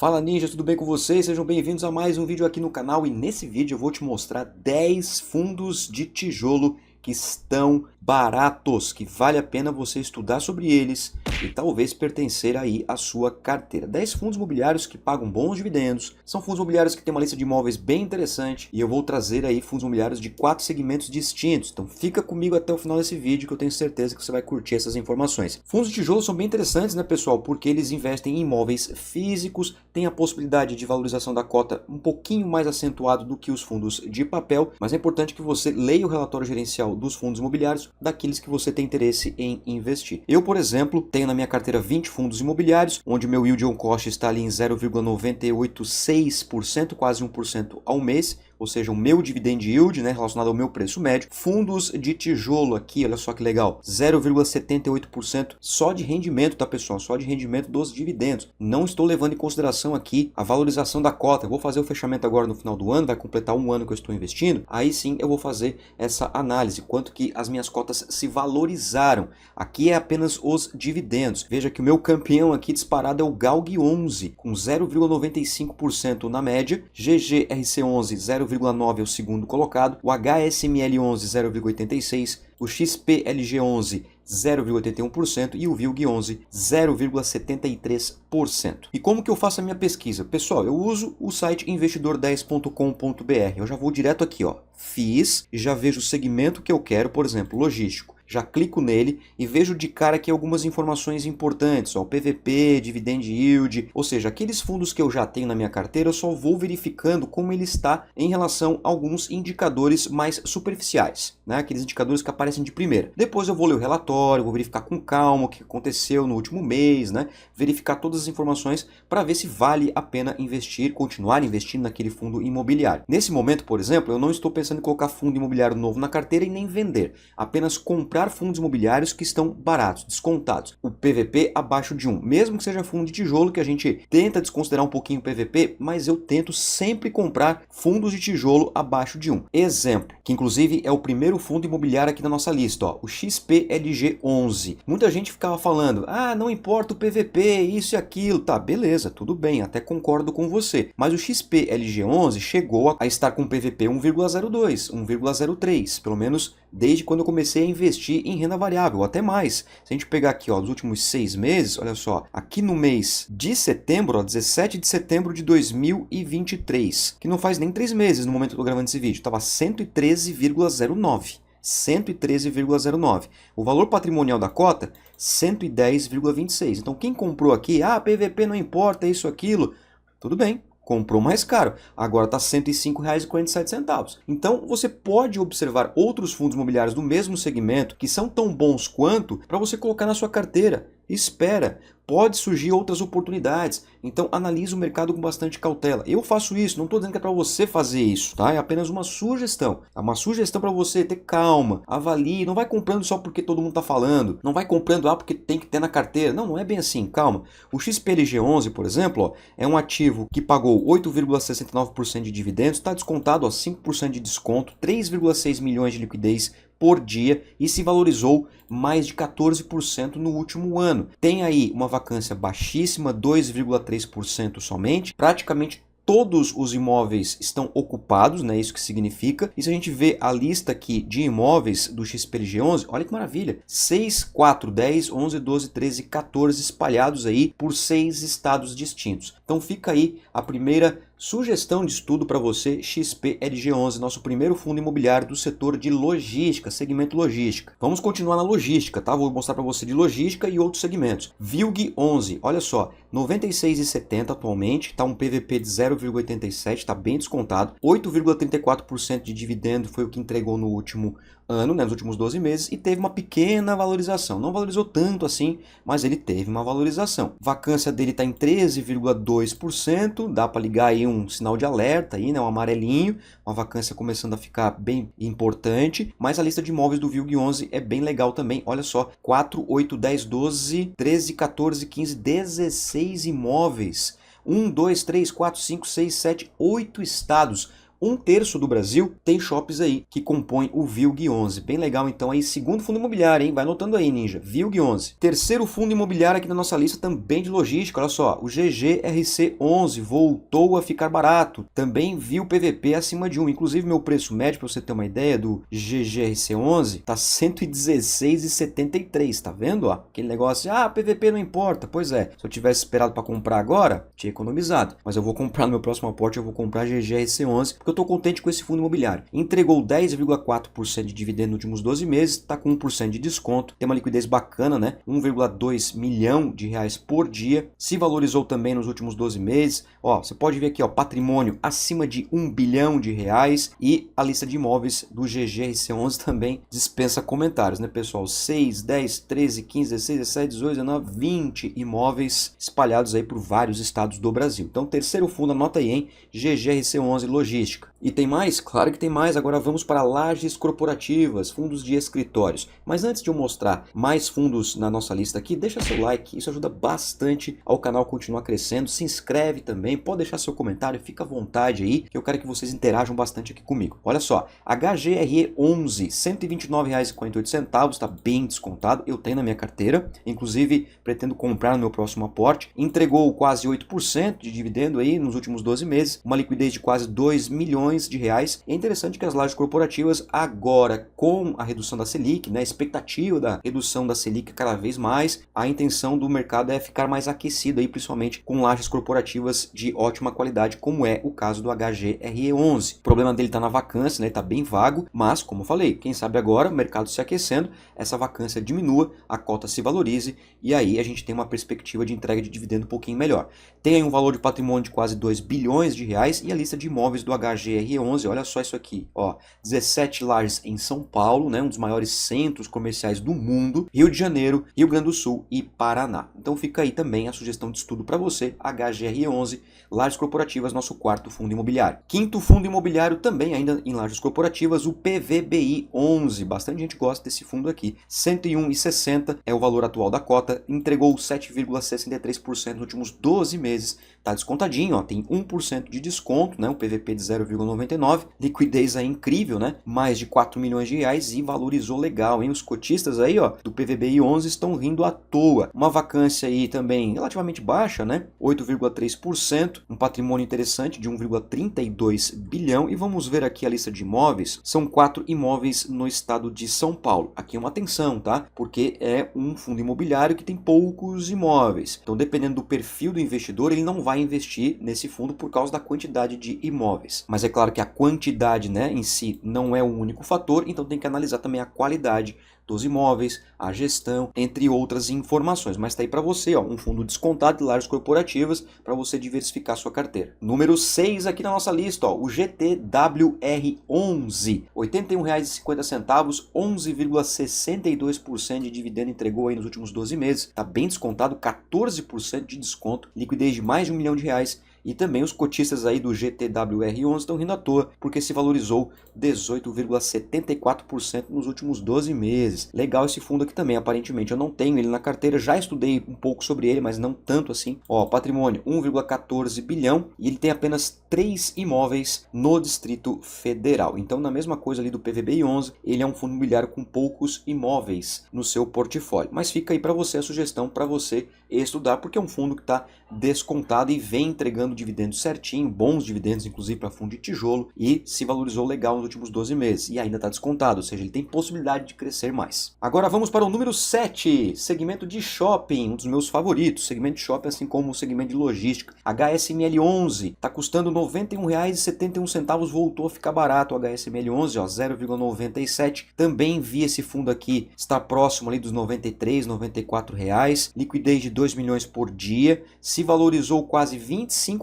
Fala ninjas, tudo bem com vocês? Sejam bem-vindos a mais um vídeo aqui no canal e nesse vídeo eu vou te mostrar 10 fundos de tijolo que estão baratos, que vale a pena você estudar sobre eles e talvez pertencer aí à sua carteira. 10 fundos imobiliários que pagam bons dividendos, são fundos imobiliários que têm uma lista de imóveis bem interessante e eu vou trazer aí fundos imobiliários de 4 segmentos distintos. Então fica comigo até o final desse vídeo que eu tenho certeza que você vai curtir essas informações. Fundos de tijolo são bem interessantes, né, pessoal? Porque eles investem em imóveis físicos, têm a possibilidade de valorização da cota um pouquinho mais acentuado do que os fundos de papel, mas é importante que você leia o relatório gerencial dos fundos imobiliários daqueles que você tem interesse em investir. Eu, por exemplo, tenho na minha carteira 20 fundos imobiliários, onde meu yield on cost está ali em 0,986%, quase 1% ao mês, ou seja, o meu dividend yield, né, relacionado ao meu preço médio. Fundos de tijolo aqui, olha só que legal, 0,78% só de rendimento, tá pessoal? Só de rendimento dos dividendos. Não estou levando em consideração aqui a valorização da cota. Eu vou fazer o fechamento agora no final do ano, vai completar um ano que eu estou investindo. Aí sim eu vou fazer essa análise, quanto que as minhas cotas se valorizaram. Aqui é apenas os dividendos. Veja que o meu campeão aqui disparado é o GALG 11, com 0,95% na média, GGRC11 0,9% é o segundo colocado, o HSML11 0,86%, o XPLG11 0,81% e o VILG11 0,73%. E como que eu faço a minha pesquisa? Pessoal, eu uso o site investidor10.com.br. Eu já vou direto aqui, ó. Fiz e já vejo o segmento que eu quero, por exemplo, logístico. Já clico nele e vejo de cara aqui algumas informações importantes, ó, o PVP, Dividend Yield, ou seja, aqueles fundos que eu já tenho na minha carteira, eu só vou verificando como ele está em relação a alguns indicadores mais superficiais, né? Aqueles indicadores que aparecem de primeira. Depois eu vou ler o relatório, vou verificar com calma o que aconteceu no último mês, né? Verificar todas as informações para ver se vale a pena investir, continuar investindo naquele fundo imobiliário. Nesse momento, por exemplo, eu não estou pensando em colocar fundo imobiliário novo na carteira e nem vender, apenas comprar fundos imobiliários que estão baratos, descontados. O PVP abaixo de 1, mesmo que seja fundo de tijolo, que a gente tenta desconsiderar um pouquinho o PVP, mas eu tento sempre comprar fundos de tijolo abaixo de 1. Exemplo, que inclusive é o primeiro fundo imobiliário aqui na nossa lista, ó, o XPLG11. Muita gente ficava falando, não importa o PVP, isso e aquilo, tá, beleza, tudo bem, até concordo com você. Mas o XPLG11 chegou a estar com PVP 1,02, 1,03, pelo menos desde quando eu comecei a investir em renda variável, até mais. Se a gente pegar aqui, ó, nos últimos 6 meses, olha só, aqui no mês de setembro, ó, 17 de setembro de 2023, que não faz nem 3 meses no momento que eu tô gravando esse vídeo, estava 113,09. 113,09. O valor patrimonial da cota, 110,26. Então quem comprou aqui, PVP não importa, isso, aquilo, tudo bem. Comprou mais caro, agora está R$ 105,47. Então você pode observar outros fundos imobiliários do mesmo segmento que são tão bons quanto para você colocar na sua carteira. Espera, pode surgir outras oportunidades, então analise o mercado com bastante cautela. Eu faço isso, não estou dizendo que é para você fazer isso, tá? É apenas uma sugestão. É uma sugestão para você ter calma, avalie, não vai comprando só porque todo mundo está falando, não vai comprando porque tem que ter na carteira. Não, não é bem assim, calma. O XPLG11, por exemplo, ó, é um ativo que pagou 8,69% de dividendos, está descontado a 5% de desconto, 3,6 milhões de liquidez por dia e se valorizou mais de 14% no último ano. Tem aí uma vacância baixíssima, 2,3% somente, praticamente todos os imóveis estão ocupados, né? Isso que significa. E se a gente vê a lista aqui de imóveis do XPLG11, olha que maravilha. 6, 4, 10, 11, 12, 13, 14 espalhados aí por 6 estados distintos. Então fica aí a primeira sugestão de estudo para você, XPLG11, nosso primeiro fundo imobiliário do setor de logística, segmento logística. Vamos continuar na logística, tá? Vou mostrar para você de logística e outros segmentos. VILG11, olha só, 96,70 atualmente, tá um PVP de 0,87, está bem descontado. 8,34% de dividendo foi o que entregou no último ano, né, nos últimos 12 meses, e teve uma pequena valorização. Não valorizou tanto assim, mas ele teve uma valorização. Vacância dele está em 13,2%, dá para ligar aí um sinal de alerta, aí, né, um amarelinho, uma vacância começando a ficar bem importante, mas a lista de imóveis do VILG11 é bem legal também. Olha só, 4, 8, 10, 12, 13, 14, 15, 16 imóveis. 1, 2, 3, 4, 5, 6, 7, 8 estados. 1/3 do Brasil tem shoppings aí que compõem o VILG11. Bem legal então aí, segundo fundo imobiliário, hein? Vai anotando aí, Ninja, VILG11. Terceiro fundo imobiliário aqui na nossa lista também de logística, olha só, o GGRC11 voltou a ficar barato, também viu PVP acima de 1, inclusive meu preço médio, para você ter uma ideia, do GGRC11 tá R$ 116,73, tá vendo? Ó, aquele negócio, PVP não importa, pois é, se eu tivesse esperado para comprar agora, tinha economizado, mas eu vou comprar no meu próximo aporte, eu vou comprar GGRC11, porque eu tô contente com esse fundo imobiliário. Entregou 10,4% de dividendo nos últimos 12 meses, tá com 1% de desconto, tem uma liquidez bacana, né? 1,2 milhão de reais por dia, se valorizou também nos últimos 12 meses. Ó, você pode ver aqui, ó, patrimônio acima de 1 bilhão de reais e a lista de imóveis do GGRC11 também dispensa comentários, né, pessoal? 6, 10, 13, 15, 16, 17, 18, 19, 20 imóveis espalhados aí por vários estados do Brasil. Então, terceiro fundo, anota aí, hein? GGRC11 Logística. E tem mais? Claro que tem mais. Agora vamos para lajes corporativas, fundos de escritórios. Mas antes de eu mostrar mais fundos na nossa lista aqui, deixa seu like, isso ajuda bastante ao canal continuar crescendo. Se inscreve também, pode deixar seu comentário, fica à vontade aí, que eu quero que vocês interajam bastante aqui comigo. Olha só, HGRE11, R$ 129,48, está bem descontado, eu tenho na minha carteira, inclusive pretendo comprar no meu próximo aporte. Entregou quase 8% de dividendo aí nos últimos 12 meses, uma liquidez de quase 2 milhões de reais. É interessante que as lajes corporativas agora, com a redução da Selic, né, a expectativa da redução da Selic cada vez mais, a intenção do mercado é ficar mais aquecido aí, principalmente com lajes corporativas de ótima qualidade, como é o caso do HGRE11. O problema dele está na vacância, né, está bem vago, mas como eu falei, quem sabe agora, o mercado se aquecendo, essa vacância diminua, a cota se valorize e aí a gente tem uma perspectiva de entrega de dividendo um pouquinho melhor. Tem aí um valor de patrimônio de quase 2 bilhões de reais e a lista de imóveis do HGRE11, olha só isso aqui, ó, 17 lajes em São Paulo, né, um dos maiores centros comerciais do mundo, Rio de Janeiro, Rio Grande do Sul e Paraná. Então fica aí também a sugestão de estudo para você, HGRE11, lajes corporativas, nosso quarto fundo imobiliário. Quinto fundo imobiliário também ainda em lajes corporativas, o PVBI11, bastante gente gosta desse fundo aqui, 101,60 é o valor atual da cota, entregou 7,63% nos últimos 12 meses, tá descontadinho, ó, tem 1% de desconto, né, um PVP de 0,99, liquidez aí incrível, né, mais de 4 milhões de reais e valorizou legal, hein, os cotistas aí, ó, do PVBI11 estão rindo à toa, uma vacância aí também relativamente baixa, né, 8,3%, um patrimônio interessante de 1,32 bilhão e vamos ver aqui a lista de imóveis, são 4 imóveis no estado de São Paulo, aqui uma atenção, tá, porque é um fundo imobiliário que tem poucos imóveis, então dependendo do perfil do investidor, ele não vai investir nesse fundo por causa da quantidade de imóveis. Mas é claro que a quantidade, né, em si não é o único fator, então tem que analisar também a qualidade dos imóveis, a gestão, entre outras informações. Mas está aí para você, ó, um fundo descontado de lajes corporativas para você diversificar sua carteira. Número 6 aqui na nossa lista, ó, o GTWR11, R$ 81,50, 11,62% de dividendo entregou aí nos últimos 12 meses. Está bem descontado, 14% de desconto, liquidez de mais de 1 milhão de reais. E também os cotistas aí do GTWR11 estão rindo à toa, porque se valorizou 18,74% nos últimos 12 meses. Legal esse fundo aqui também, aparentemente. Eu não tenho ele na carteira, já estudei um pouco sobre ele, mas não tanto assim. Ó, patrimônio 1,14 bilhão e ele tem apenas 3 imóveis no Distrito Federal. Então, na mesma coisa ali do PVBI11, ele é um fundo imobiliário com poucos imóveis no seu portfólio. Mas fica aí para você a sugestão para você estudar, porque é um fundo que está descontado e vem entregando dividendos certinho, bons dividendos inclusive para fundo de tijolo e se valorizou legal nos últimos 12 meses e ainda está descontado, ou seja, ele tem possibilidade de crescer mais. Agora vamos para o número 7, segmento de shopping, um dos meus favoritos, segmento de shopping assim como o segmento de logística. HSML11 está custando R$ 91,71, voltou a ficar barato o HSML11, ó, 0,97. Também vi esse fundo aqui, está próximo ali dos R$ 93, R$ 94 reais, liquidez de 2 milhões por dia, se valorizou quase 25%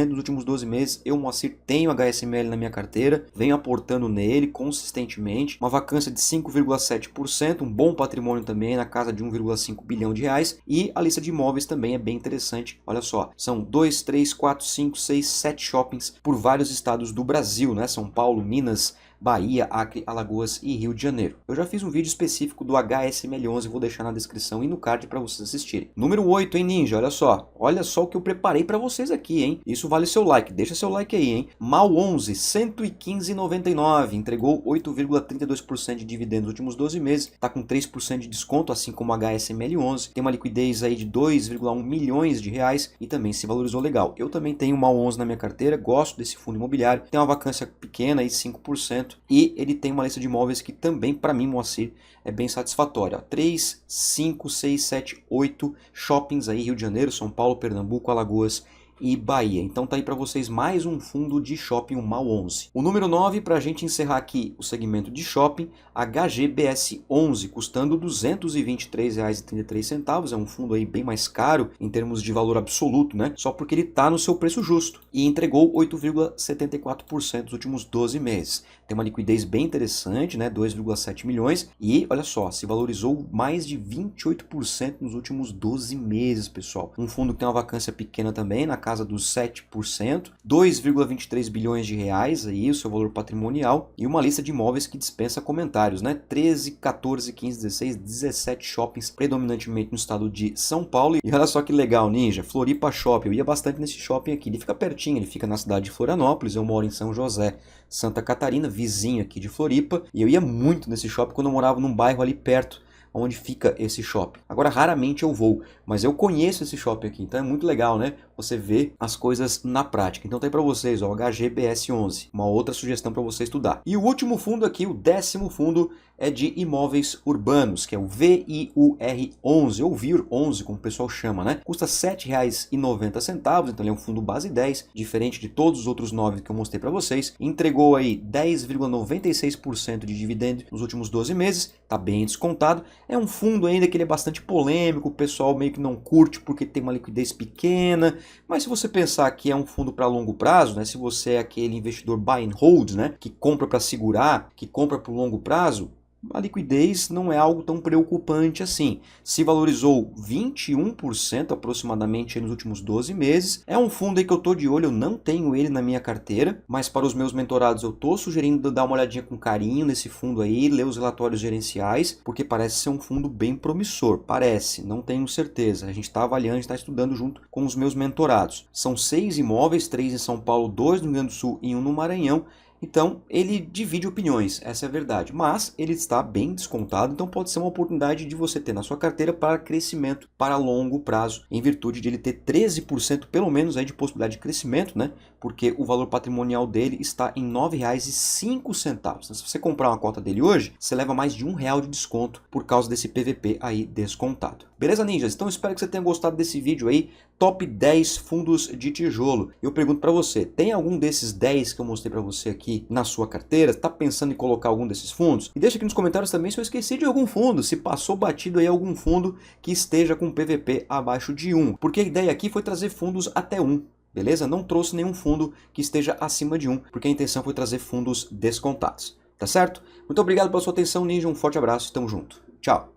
nos últimos 12 meses. Eu, Moacir, tenho HSML na minha carteira, venho aportando nele consistentemente, uma vacância de 5,7%, um bom patrimônio também na casa de 1,5 bilhão de reais e a lista de imóveis também é bem interessante. Olha só, são 2, 3, 4, 5, 6, 7 shoppings por vários estados do Brasil, né? São Paulo, Minas, Bahia, Acre, Alagoas e Rio de Janeiro. Eu já fiz um vídeo específico do HSML11, vou deixar na descrição e no card para vocês assistirem. Número 8, hein, Ninja? Olha só o que eu preparei para vocês aqui, hein? Isso vale seu like, deixa seu like aí, hein? MAL11, 115,99, entregou 8,32% de dividendos nos últimos 12 meses, tá com 3% de desconto, assim como o HSML11, tem uma liquidez aí de 2,1 milhões de reais e também se valorizou legal. Eu também tenho o MAL11 na minha carteira, gosto desse fundo imobiliário, tem uma vacância pequena aí, 5%, e ele tem uma lista de imóveis que também, para mim, Moacir, é bem satisfatória. 3, 5, 6, 7, 8 shoppings aí, Rio de Janeiro, São Paulo, Pernambuco, Alagoas e Bahia. Então tá aí para vocês mais um fundo de shopping, o MAL11. O número 9, para a gente encerrar aqui o segmento de shopping, HGBS11, custando R$ 223,33. É um fundo aí bem mais caro em termos de valor absoluto, né? Só porque ele está no seu preço justo e entregou 8,74% nos últimos 12 meses. Tem uma liquidez bem interessante, né? 2,7 milhões e olha só, se valorizou mais de 28% nos últimos 12 meses, pessoal. Um fundo que tem uma vacância pequena também, na casa dos 7%, 2,23 bilhões de reais, aí o seu valor patrimonial, e uma lista de imóveis que dispensa comentários, né? 13, 14, 15, 16, 17 shoppings, predominantemente no estado de São Paulo. E olha só que legal, Ninja, Floripa Shopping, eu ia bastante nesse shopping aqui, ele fica pertinho, ele fica na cidade de Florianópolis, eu moro em São José, Santa Catarina, vizinho aqui de Floripa, e eu ia muito nesse shopping quando eu morava num bairro ali perto, onde fica esse shopping. Agora, raramente eu vou, mas eu conheço esse shopping aqui, então é muito legal, né? Você vê as coisas na prática. Então tá aí para vocês, ó, o HGBS11, uma outra sugestão para você estudar. E o último fundo aqui, o 10º fundo, é de imóveis urbanos, que é o VIUR11, ou VIUR11, como o pessoal chama, né? Custa R$ 7,90, então ele é um fundo base 10, diferente de todos os outros 9 que eu mostrei para vocês. Entregou aí 10,96% de dividendo nos últimos 12 meses, tá bem descontado. É um fundo ainda que ele é bastante polêmico, o pessoal meio que não curte porque tem uma liquidez pequena, mas se você pensar que é um fundo para longo prazo, né? Se você é aquele investidor buy and hold, né? Que compra para segurar, que compra para o longo prazo, a liquidez não é algo tão preocupante assim. Se valorizou 21% aproximadamente nos últimos 12 meses. É um fundo aí que eu estou de olho, eu não tenho ele na minha carteira, mas para os meus mentorados eu estou sugerindo dar uma olhadinha com carinho nesse fundo aí, ler os relatórios gerenciais, porque parece ser um fundo bem promissor. Parece, não tenho certeza. A gente está avaliando, está estudando junto com os meus mentorados. São 6 imóveis, 3 em São Paulo, 2 no Rio Grande do Sul e 1 no Maranhão. Então, ele divide opiniões, essa é a verdade, mas ele está bem descontado, então pode ser uma oportunidade de você ter na sua carteira para crescimento para longo prazo, em virtude de ele ter 13% pelo menos aí de possibilidade de crescimento, né? Porque o valor patrimonial dele está em R$ 9,05. Então, se você comprar uma cota dele hoje, você leva mais de R$ 1 de desconto por causa desse PVP aí descontado. Beleza, ninjas? Então espero que você tenha gostado desse vídeo aí, top 10 fundos de tijolo. Eu pergunto para você, tem algum desses 10 que eu mostrei para você aqui na sua carteira? Está pensando em colocar algum desses fundos? E deixa aqui nos comentários também se eu esqueci de algum fundo, se passou batido aí algum fundo que esteja com PVP abaixo de 1. Porque a ideia aqui foi trazer fundos até 1. Beleza? Não trouxe nenhum fundo que esteja acima de 1, porque a intenção foi trazer fundos descontados. Tá certo? Muito obrigado pela sua atenção, Ninja. Um forte abraço e tamo junto. Tchau!